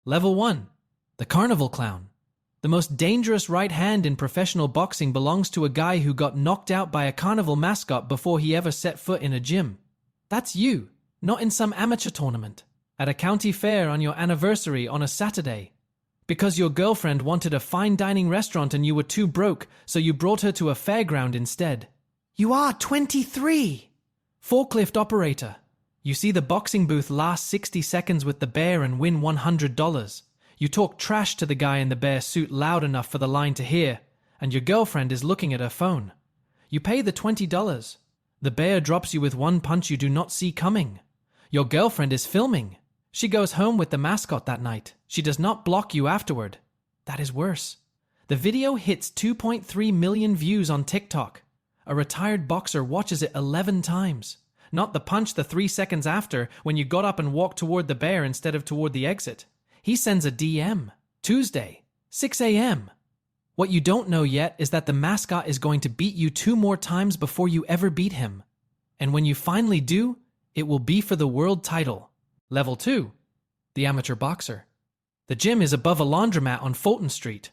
Level 1. The Carnival Clown. The most dangerous right hand in professional boxing belongs to a guy who got knocked out by a carnival mascot before he ever set foot in a gym. That's you, not in some amateur tournament, at a county fair on your anniversary on a Saturday. Because your girlfriend wanted a fine dining restaurant and you were too broke, so you brought her to a fairground instead. You are 23! Forklift operator. You see the boxing booth last 60 seconds with the bear and win $100. You talk trash to the guy in the bear suit loud enough for the line to hear, and your girlfriend is looking at her phone. You pay the $20. The bear drops you with one punch you do not see coming. Your girlfriend is filming. She goes home with the mascot that night. She does not block you afterward. That is worse. The video hits 2.3 million views on TikTok. A retired boxer watches it 11 times. Not the punch the 3 seconds after when you got up and walked toward the bear instead of toward the exit. He sends a DM. Tuesday, 6 a.m. What you don't know yet is that the mascot is going to beat you 2 more times before you ever beat him. And when you finally do, it will be for the world title. Level 2. The Amateur Boxer. The gym is above a laundromat on Fulton Street.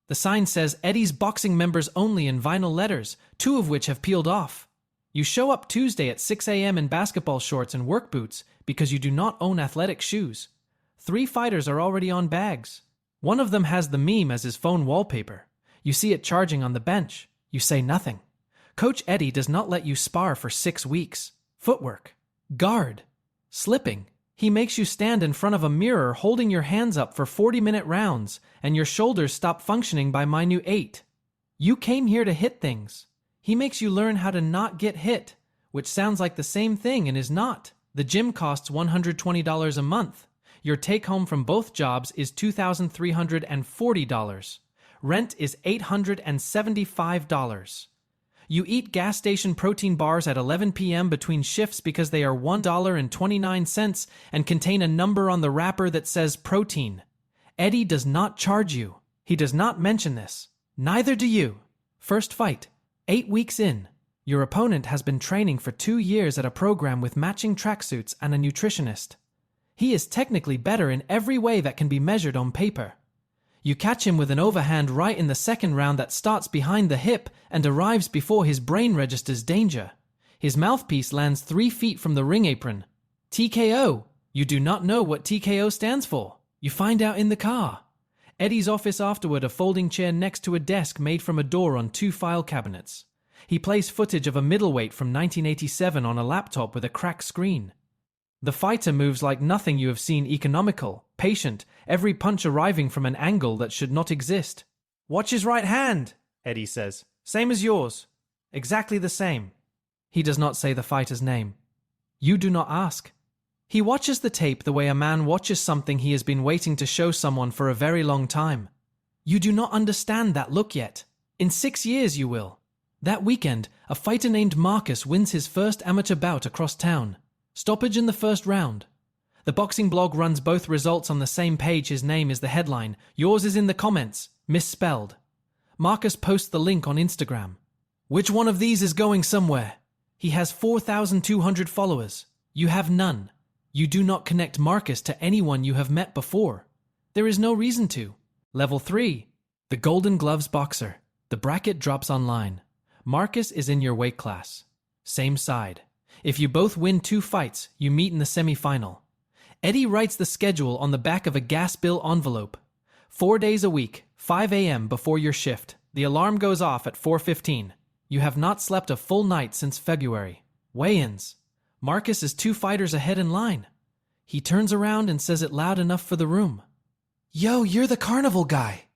The sign says Eddie's Boxing Members Only in vinyl letters, 2 of which have peeled off. You show up Tuesday at 6 a.m. in basketball shorts and work boots because you do not own athletic shoes. 3 fighters are already on bags. One of them has the meme as his phone wallpaper. You see it charging on the bench. You say nothing. Coach Eddie does not let you spar for 6 weeks. Footwork. Guard. Slipping. He makes you stand in front of a mirror holding your hands up for 40-minute rounds, and your shoulders stop functioning by minute 8. You came here to hit things. He makes you learn how to not get hit, which sounds like the same thing and is not. The gym costs $120 a month. Your take-home from both jobs is $2,340. Rent is $875. You eat gas station protein bars at 11 p.m. between shifts because they are $1.29 and contain a number on the wrapper that says protein. Eddie does not charge you. He does not mention this. Neither do you. First fight. 8 weeks in. Your opponent has been training for 2 years at a program with matching tracksuits and a nutritionist. He is technically better in every way that can be measured on paper. You catch him with an overhand right in the second round that starts behind the hip and arrives before his brain registers danger. His mouthpiece lands 3 feet from the ring apron. TKO. You do not know what TKO stands for. You find out in the car. Eddie's office afterward, a folding chair next to a desk made from a door on 2 file cabinets. He plays footage of a middleweight from 1987 on a laptop with a cracked screen. The fighter moves like nothing you have seen, economical, patient, every punch arriving from an angle that should not exist. Watch his right hand, Eddie says. Same as yours. Exactly the same. He does not say the fighter's name. You do not ask. He watches the tape the way a man watches something he has been waiting to show someone for a very long time. You do not understand that look yet. In 6 years you will. That weekend, a fighter named Marcus wins his first amateur bout across town. Stoppage in the first round. The boxing blog runs both results on the same page. His name is the headline. Yours is in the comments, misspelled. Marcus posts the link on Instagram. Which one of these is going somewhere? He has 4,200 followers. You have none. You do not connect Marcus to anyone you have met before. There is no reason to. Level 3. The Golden Gloves Boxer. The bracket drops online. Marcus is in your weight class. Same side. If you both win 2 fights, you meet in the semi-final. Eddie writes the schedule on the back of a gas bill envelope. 4 days a week, 5 a.m. before your shift. The alarm goes off at 4:15. You have not slept a full night since February. Weigh-ins. Marcus is 2 fighters ahead in line. He turns around and says it loud enough for the room. Yo, you're the carnival guy.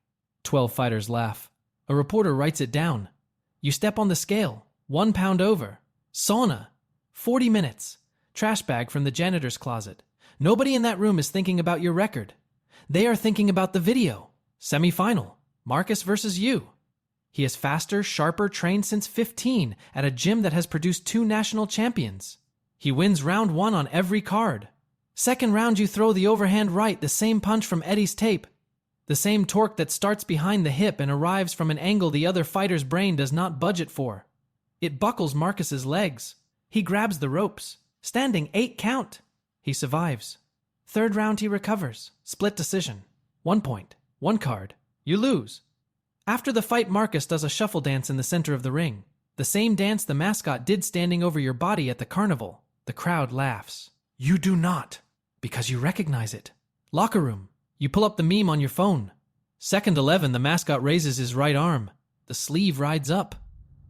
12 fighters laugh. A reporter writes it down. You step on the scale. 1 pound over. Sauna. 40 minutes. Trash bag from the janitor's closet. Nobody in that room is thinking about your record. They are thinking about the video. Semi-final. Marcus versus you. He is faster, sharper, trained since 15 at a gym that has produced 2 national champions. He wins round 1 on every card. Second round you throw the overhand right, the same punch from Eddie's tape. The same torque that starts behind the hip and arrives from an angle the other fighter's brain does not budget for. It buckles Marcus's legs. He grabs the ropes. Standing 8 count. He survives. Third round he recovers. Split decision. 1 point. 1 card. You lose. After the fight, Marcus does a shuffle dance in the center of the ring. The same dance the mascot did standing over your body at the carnival. The crowd laughs. You do not, because you recognize it. Locker room. You pull up the meme on your phone. Second 11, the mascot raises his right arm. The sleeve rides up.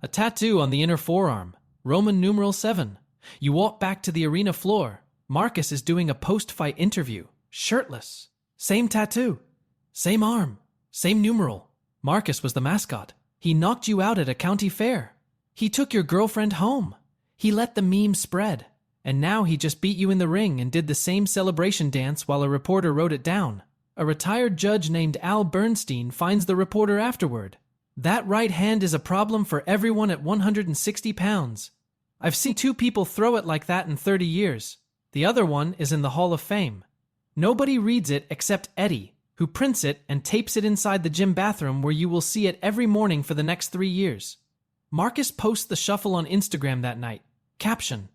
A tattoo on the inner forearm. Roman numeral 7. You walk back to the arena floor. Marcus is doing a post-fight interview. Shirtless. Same tattoo. Same arm. Same numeral. Marcus was the mascot. He knocked you out at a county fair. He took your girlfriend home. He let the meme spread. And now he just beat you in the ring and did the same celebration dance while a reporter wrote it down. A retired judge named Al Bernstein finds the reporter afterward. That right hand is a problem for everyone at 160 pounds. I've seen 2 people throw it like that in 30 years. The other one is in the Hall of Fame. Nobody reads it except Eddie, who prints it and tapes it inside the gym bathroom where you will see it every morning for the next 3 years. Marcus posts the shuffle on Instagram that night. Caption: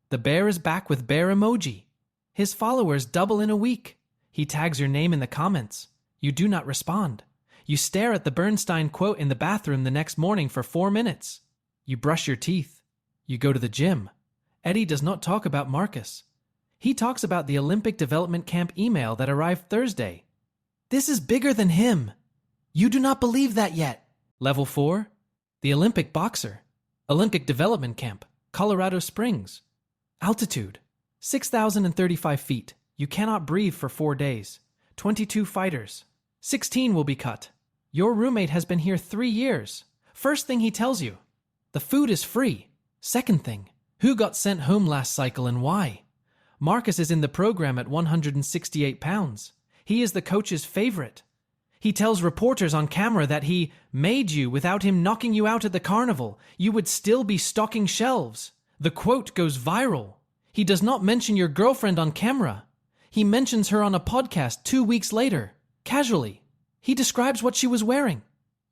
The bear is back with bear emoji. His followers double in a week. He tags your name in the comments. You do not respond. You stare at the Bernstein quote in the bathroom the next morning for 4 minutes. You brush your teeth. You go to the gym. Eddie does not talk about Marcus. He talks about the Olympic Development Camp email that arrived Thursday. This is bigger than him. You do not believe that yet. Level 4. The Olympic boxer. Olympic Development Camp. Colorado Springs. Altitude. 6,035 feet. You cannot breathe for 4 days. 22 fighters. 16 will be cut. Your roommate has been here 3 years. First thing he tells you. The food is free. Second thing. Who got sent home last cycle and why? Marcus is in the program at 168 pounds. He is the coach's favorite. He tells reporters on camera that he made you without him knocking you out at the carnival. You would still be stocking shelves. The quote goes viral. He does not mention your girlfriend on camera. He mentions her on a podcast 2 weeks later, casually. He describes what she was wearing.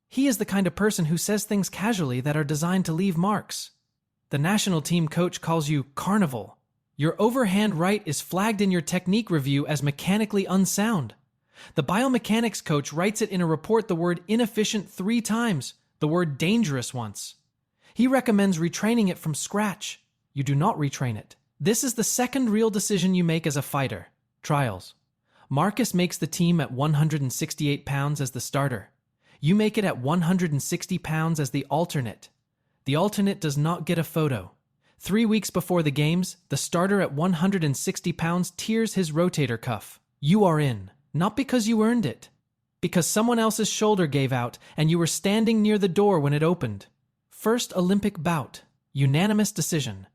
He is the kind of person who says things casually that are designed to leave marks. The national team coach calls you carnival. Your overhand right is flagged in your technique review as mechanically unsound. The biomechanics coach writes it in a report the word inefficient 3 times, the word dangerous once. He recommends retraining it from scratch. You do not retrain it. This is the second real decision you make as a fighter. Trials. Marcus makes the team at 168 pounds as the starter. You make it at 160 pounds as the alternate. The alternate does not get a photo. 3 weeks before the games, the starter at 160 pounds tears his rotator cuff. You are in, not because you earned it, because someone else's shoulder gave out and you were standing near the door when it opened. First Olympic bout. Unanimous decision.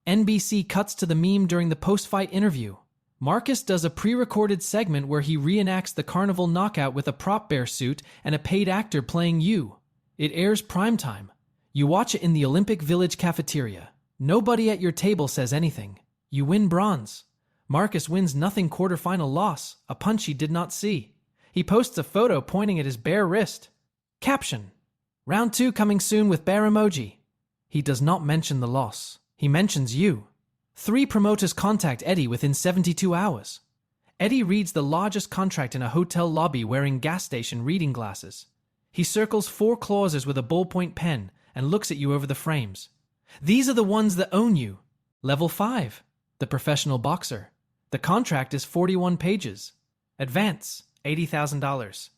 NBC cuts to the meme during the post-fight interview. Marcus does a pre-recorded segment where he reenacts the carnival knockout with a prop bear suit and a paid actor playing you. It airs primetime. You watch it in the Olympic Village cafeteria. Nobody at your table says anything. You win bronze. Marcus wins nothing quarterfinal loss, a punch he did not see. He posts a photo pointing at his bare wrist. Caption: Round 2 coming soon with bear emoji. He does not mention the loss. He mentions you. 3 promoters contact Eddie within 72 hours. Eddie reads the largest contract in a hotel lobby wearing gas station reading glasses. He circles 4 clauses with a ballpoint pen and looks at you over the frames. These are the ones that own you. Level 5. The professional boxer. The contract is 41 pages. Advance, $80,000.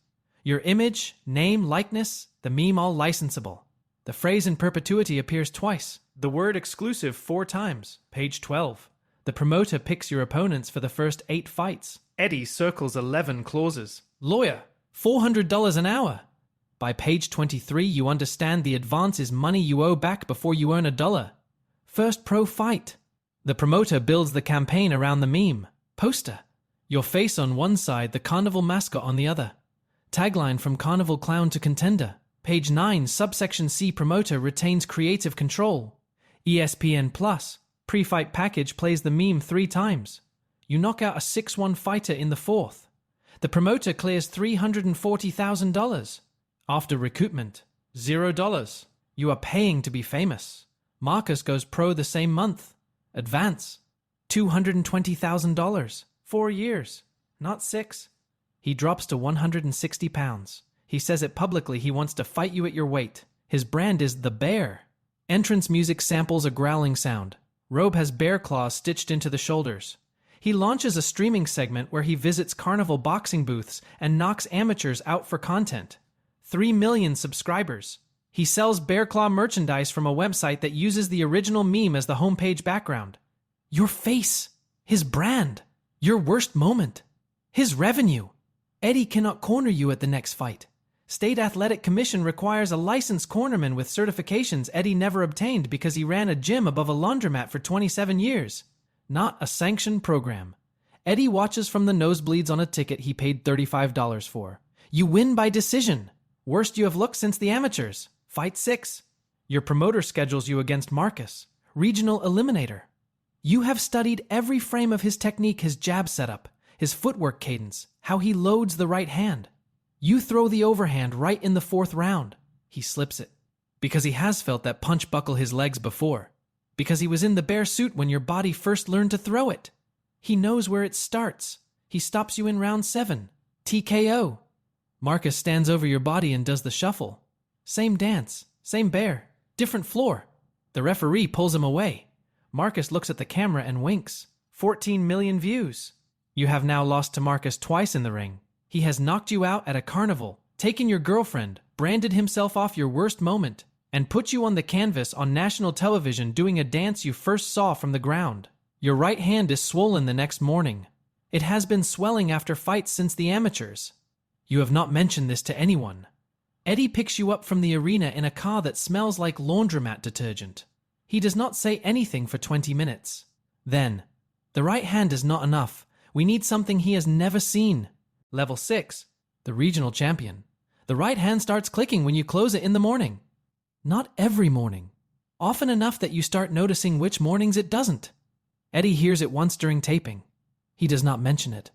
Your image, name, likeness, the meme all licensable. The phrase in perpetuity appears twice. The word exclusive 4 times. Page 12. The promoter picks your opponents for the first 8 fights. Eddie circles 11 clauses. Lawyer, $400 an hour. By page 23, you understand the advance is money you owe back before you earn $1. First pro fight. The promoter builds the campaign around the meme. Poster. Your face on one side, the carnival mascot on the other. Tagline from carnival clown to contender. Page 9, subsection C, promoter retains creative control. ESPN Plus. Pre-fight package plays the meme 3 times. You knock out a 6-1 fighter in the 4th. The promoter clears $340,000. After recoupment, $0. You are paying to be famous. Marcus goes pro the same month. Advance, $220,000. 4 years, not 6. He drops to 160 pounds. He says it publicly. He wants to fight you at your weight. His brand is the Bear. Entrance music samples a growling sound. Robe has bear claws stitched into the shoulders. He launches a streaming segment where he visits carnival boxing booths and knocks amateurs out for content. 3 million subscribers. He sells bear claw merchandise from a website that uses the original meme as the homepage background. Your face. His brand. Your worst moment. His revenue. Eddie cannot corner you at the next fight. State Athletic Commission requires a licensed cornerman with certifications Eddie never obtained because he ran a gym above a laundromat for 27 years. Not a sanctioned program. Eddie watches from the nosebleeds on a ticket he paid $35 for. You win by decision. Worst you have looked since the amateurs. Fight 6. Your promoter schedules you against Marcus, regional eliminator. You have studied every frame of his technique, his jab setup, his footwork cadence, how he loads the right hand. You throw the overhand right in the 4th round. He slips it. Because he has felt that punch buckle his legs before. Because he was in the bear suit when your body first learned to throw it. He knows where it starts. He stops you in round 7. TKO. Marcus stands over your body and does the shuffle. Same dance, same bear, different floor. The referee pulls him away. Marcus looks at the camera and winks. 14 million views. You have now lost to Marcus twice in the ring. He has knocked you out at a carnival, taken your girlfriend, branded himself off your worst moment, and put you on the canvas on national television doing a dance you first saw from the ground. Your right hand is swollen the next morning. It has been swelling after fights since the amateurs. You have not mentioned this to anyone. Eddie picks you up from the arena in a car that smells like laundromat detergent. He does not say anything for 20 minutes. Then, the right hand is not enough. We need something he has never seen. Level 6, the regional champion. The right hand starts clicking when you close it in the morning. Not every morning. Often enough that you start noticing which mornings it doesn't. Eddie hears it once during taping. He does not mention it.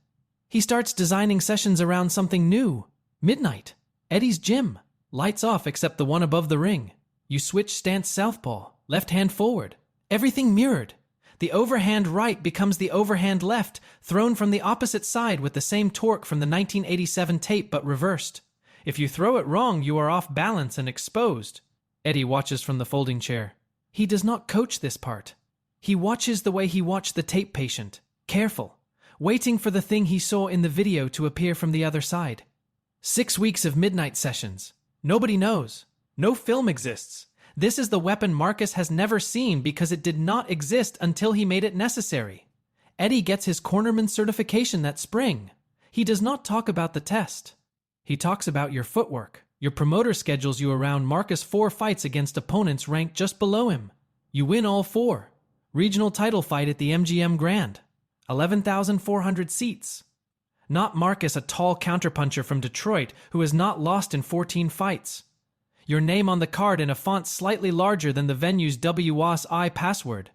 He starts designing sessions around something new. Midnight. Eddie's gym. Lights off except the one above the ring. You switch stance southpaw, left hand forward. Everything mirrored. The overhand right becomes the overhand left, thrown from the opposite side with the same torque from the 1987 tape but reversed. If you throw it wrong, you are off balance and exposed. Eddie watches from the folding chair. He does not coach this part. He watches the way he watched the tape patient, careful, waiting for the thing he saw in the video to appear from the other side. 6 weeks of midnight sessions. Nobody knows. No film exists. This is the weapon Marcus has never seen because it did not exist until he made it necessary. Eddie gets his cornerman certification that spring. He does not talk about the test. He talks about your footwork. Your promoter schedules you around Marcus 4 fights against opponents ranked just below him. You win all 4. Regional title fight at the MGM Grand. 11,400 seats. Not Marcus, a tall counterpuncher from Detroit who has not lost in 14 fights. Your name on the card in a font slightly larger than the venue's WASI password.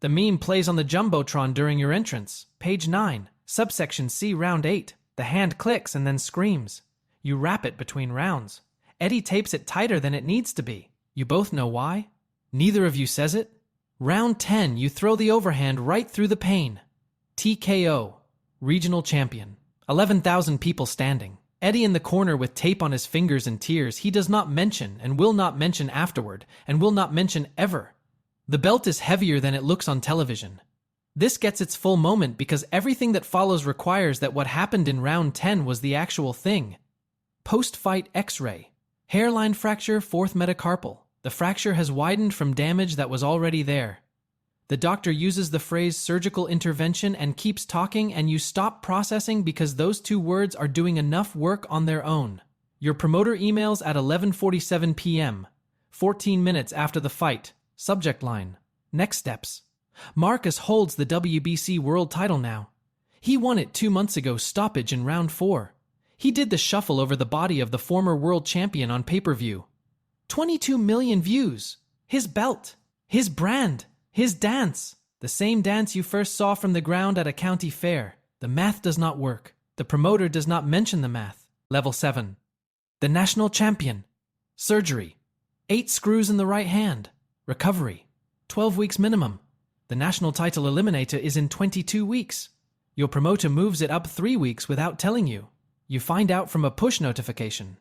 The meme plays on the Jumbotron during your entrance. Page 9, subsection C, round 8. The hand clicks and then screams. You wrap it between rounds. Eddie tapes it tighter than it needs to be. You both know why? Neither of you says it. Round 10, you throw the overhand right through the pain. TKO, regional champion. 11,000 people standing. Eddie in the corner with tape on his fingers and tears he does not mention and will not mention afterward and will not mention ever. The belt is heavier than it looks on television. This gets its full moment because everything that follows requires that what happened in round 10 was the actual thing. Post-fight X-ray. Hairline fracture, 4th metacarpal. The fracture has widened from damage that was already there. The doctor uses the phrase surgical intervention and keeps talking and you stop processing because those 2 words are doing enough work on their own. Your promoter emails at 11:47 p.m., 14 minutes after the fight. Subject line. Next steps. Marcus holds the WBC world title now. He won it 2 months ago, stoppage in round 4. He did the shuffle over the body of the former world champion on pay-per-view. 22 million views. His belt. His brand. His dance. The same dance you first saw from the ground at a county fair. The math does not work. The promoter does not mention the math. Level 7. The national champion. Surgery. 8 screws in the right hand. Recovery. 12 weeks minimum. The national title eliminator is in 22 weeks. Your promoter moves it up 3 weeks without telling you. You find out from a push notification.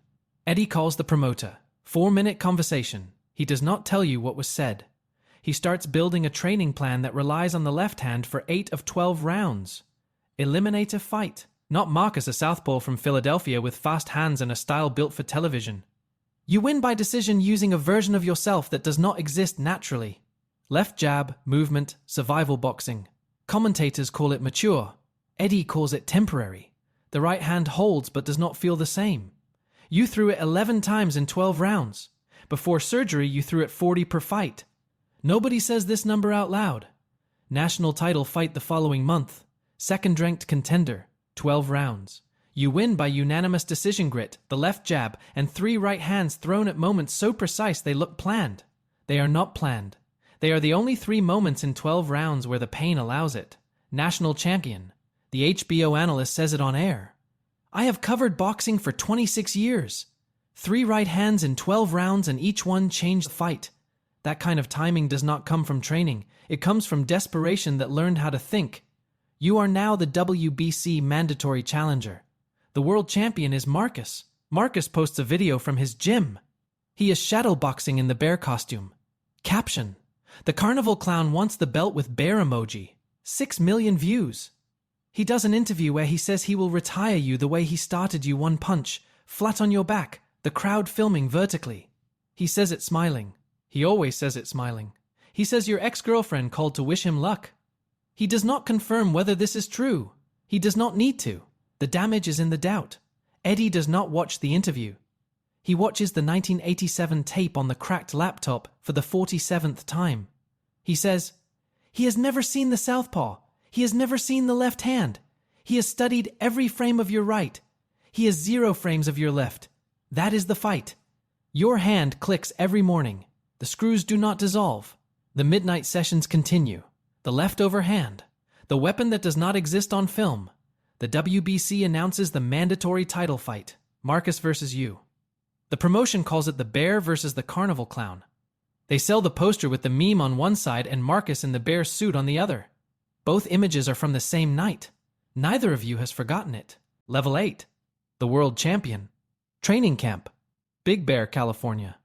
Eddie calls the promoter. 4-minute conversation. He does not tell you what was said. He starts building a training plan that relies on the left hand for 8 of 12 rounds. Eliminate a fight. Not Marcus, a southpaw from Philadelphia with fast hands and a style built for television. You win by decision using a version of yourself that does not exist naturally. Left jab, movement, survival boxing. Commentators call it mature. Eddie calls it temporary. The right hand holds but does not feel the same. You threw it 11 times in 12 rounds. Before surgery, you threw it 40 per fight. Nobody says this number out loud. National title fight the following month. Second-ranked contender. 12 rounds. You win by unanimous decision grit, the left jab, and 3 right hands thrown at moments so precise they look planned. They are not planned. They are the only 3 moments in 12 rounds where the pain allows it. National champion. The HBO analyst says it on air. I have covered boxing for 26 years. 3 right hands in 12 rounds and each one changed the fight. That kind of timing does not come from training. It comes from desperation that learned how to think. You are now the WBC mandatory challenger. The world champion is Marcus. Marcus posts a video from his gym. He is shadowboxing in the bear costume. Caption: The carnival clown wants the belt with bear emoji. 6 million views. He does an interview where he says he will retire you the way he started you, one punch, flat on your back, the crowd filming vertically. He says it smiling. He always says it smiling. He says your ex-girlfriend called to wish him luck. He does not confirm whether this is true. He does not need to. The damage is in the doubt. Eddie does not watch the interview. He watches the 1987 tape on the cracked laptop for the 47th time. He says, he has never seen the southpaw. He has never seen the left hand. He has studied every frame of your right. He has 0 frames of your left. That is the fight. Your hand clicks every morning. The screws do not dissolve. The midnight sessions continue. The leftover hand. The weapon that does not exist on film. The WBC announces the mandatory title fight. Marcus versus you. The promotion calls it the bear versus the carnival clown. They sell the poster with the meme on one side and Marcus in the bear suit on the other. Both images are from the same night. Neither of you has forgotten it. Level 8. The world champion. Training camp. Big Bear, California.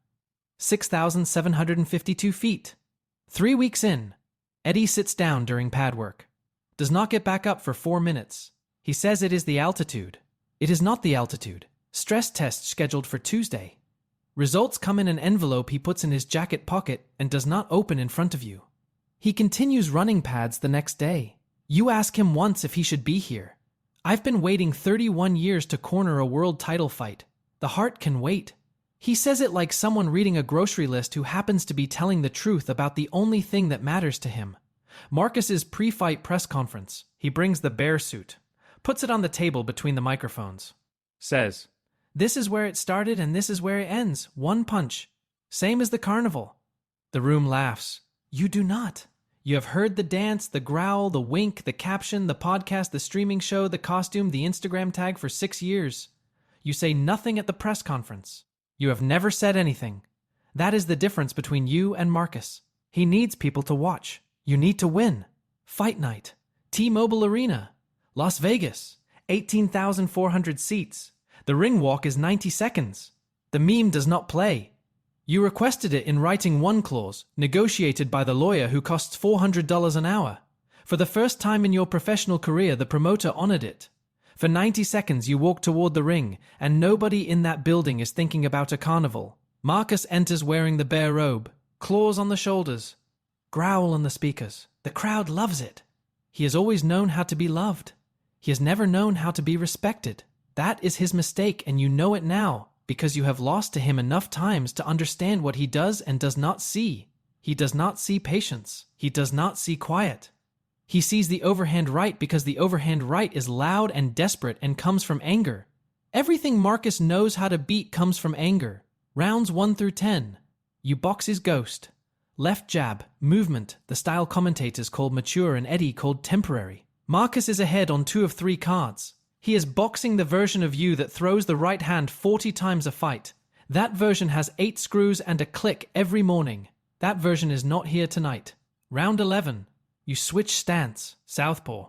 6,752 feet. 3 weeks in. Eddie sits down during pad work. Does not get back up for 4 minutes. He says it is the altitude. It is not the altitude. Stress test scheduled for Tuesday. Results come in an envelope he puts in his jacket pocket and does not open in front of you. He continues running pads the next day. You ask him once if he should be here. I've been waiting 31 years to corner a world title fight. The heart can wait. He says it like someone reading a grocery list who happens to be telling the truth about the only thing that matters to him. Marcus's pre-fight press conference. He brings the bear suit, puts it on the table between the microphones. Says, this is where it started and this is where it ends. One punch. Same as the carnival. The room laughs. You do not. You have heard the dance, the growl, the wink, the caption, the podcast, the streaming show, the costume, the Instagram tag for 6 years. You say nothing at the press conference. You have never said anything. That is the difference between you and Marcus. He needs people to watch. You need to win. Fight night. T-Mobile Arena. Las Vegas. 18,400 seats. The ring walk is 90 seconds. The meme does not play. You requested it in writing one clause, negotiated by the lawyer who costs $400 an hour. For the first time in your professional career, the promoter honored it. For 90 seconds you walk toward the ring, and nobody in that building is thinking about a carnival. Marcus enters wearing the bear robe, claws on the shoulders, growl on the speakers. The crowd loves it. He has always known how to be loved. He has never known how to be respected. That is his mistake, and you know it now, because you have lost to him enough times to understand what he does and does not see. He does not see patience. He does not see quiet. He sees the overhand right because the overhand right is loud and desperate and comes from anger. Everything Marcus knows how to beat comes from anger. Rounds 1 through 10. You box his ghost. Left jab, movement, the style commentators called mature and Eddie called temporary. Marcus is ahead on 2 of 3 cards. He is boxing the version of you that throws the right hand 40 times a fight. That version has 8 screws and a click every morning. That version is not here tonight. Round 11. You switch stance, southpaw.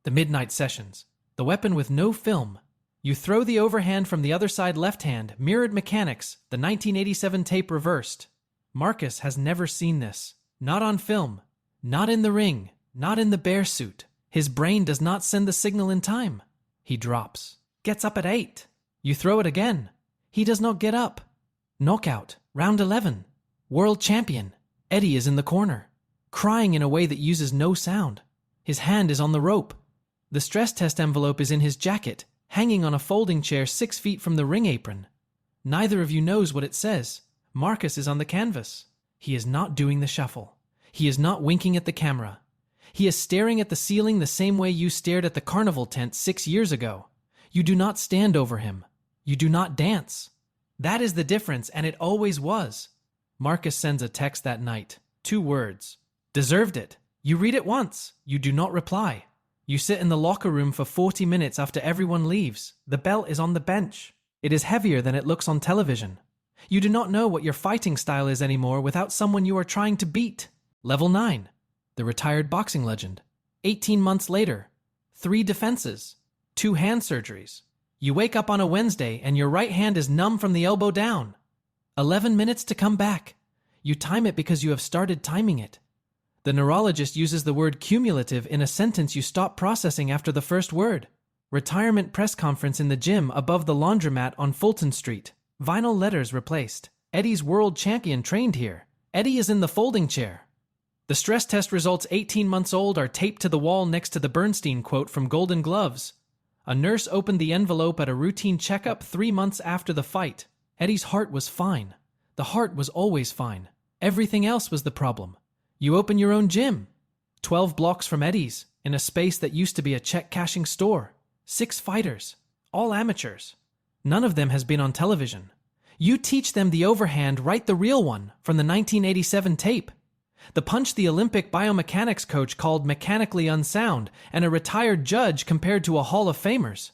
The midnight sessions. The weapon with no film. You throw the overhand from the other side left hand, mirrored mechanics, the 1987 tape reversed. Marcus has never seen this. Not on film. Not in the ring. Not in the bear suit. His brain does not send the signal in time. He drops. Gets up at 8. You throw it again. He does not get up. Knockout. Round 11. World champion. Eddie is in the corner, crying in a way that uses no sound. His hand is on the rope. The stress test envelope is in his jacket, hanging on a folding chair 6 feet from the ring apron. Neither of you knows what it says. Marcus is on the canvas. He is not doing the shuffle. He is not winking at the camera. He is staring at the ceiling the same way you stared at the carnival tent 6 years ago. You do not stand over him. You do not dance. That is the difference, and it always was. Marcus sends a text that night. 2 words. Deserved it. You read it once. You do not reply. You sit in the locker room for 40 minutes after everyone leaves. The belt is on the bench. It is heavier than it looks on television. You do not know what your fighting style is anymore without someone you are trying to beat. Level 9. The retired boxing legend. 18 months later. 3 defenses. 2 hand surgeries. You wake up on a Wednesday and your right hand is numb from the elbow down. 11 minutes to come back. You time it because you have started timing it. The neurologist uses the word cumulative in a sentence you stop processing after the first word. Retirement press conference in the gym above the laundromat on Fulton Street. Vinyl letters replaced. Eddie's world champion trained here. Eddie is in the folding chair. The stress test results 18 months old are taped to the wall next to the Bernstein quote from Golden Gloves. A nurse opened the envelope at a routine checkup 3 months after the fight. Eddie's heart was fine. The heart was always fine. Everything else was the problem. You open your own gym. 12 blocks from Eddie's, in a space that used to be a check-cashing store. 6 fighters. All amateurs. None of them has been on television. You teach them the overhand, right, the real one, from the 1987 tape. The punch the Olympic biomechanics coach called mechanically unsound, and a retired judge compared to a Hall of Famers.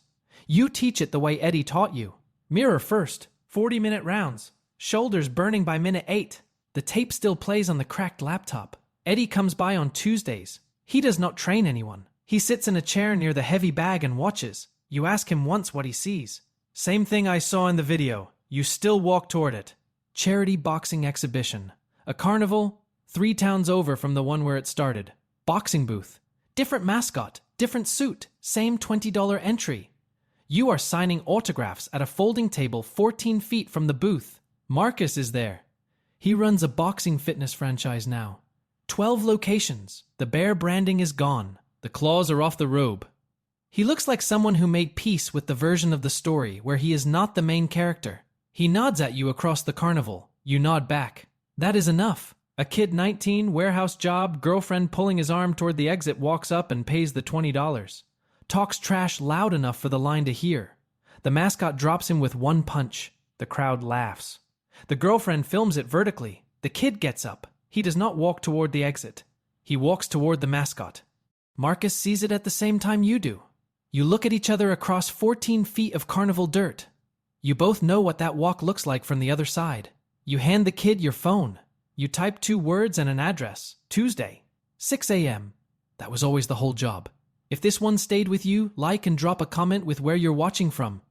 You teach it the way Eddie taught you. Mirror first. 40-minute rounds. Shoulders burning by minute 8. The tape still plays on the cracked laptop. Eddie comes by on Tuesdays. He does not train anyone. He sits in a chair near the heavy bag and watches. You ask him once what he sees. Same thing I saw in the video. You still walk toward it. Charity boxing exhibition. A carnival, 3 towns over from the one where it started. Boxing booth. Different mascot, different suit, same $20 entry. You are signing autographs at a folding table 14 feet from the booth. Marcus is there. He runs a boxing fitness franchise now. 12 locations. The bear branding is gone. The claws are off the robe. He looks like someone who made peace with the version of the story where he is not the main character. He nods at you across the carnival. You nod back. That is enough. A kid 19, warehouse job, girlfriend pulling his arm toward the exit walks up and pays the $20. Talks trash loud enough for the line to hear. The mascot drops him with 1 punch. The crowd laughs. The girlfriend films it vertically. The kid gets up. He does not walk toward the exit. He walks toward the mascot. Marcus sees it at the same time you do. You look at each other across 14 feet of carnival dirt. You both know what that walk looks like from the other side. You hand the kid your phone. You type 2 words and an address. Tuesday, 6 a.m. That was always the whole job. If this one stayed with you, like and drop a comment with where you're watching from.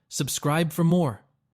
Subscribe for more.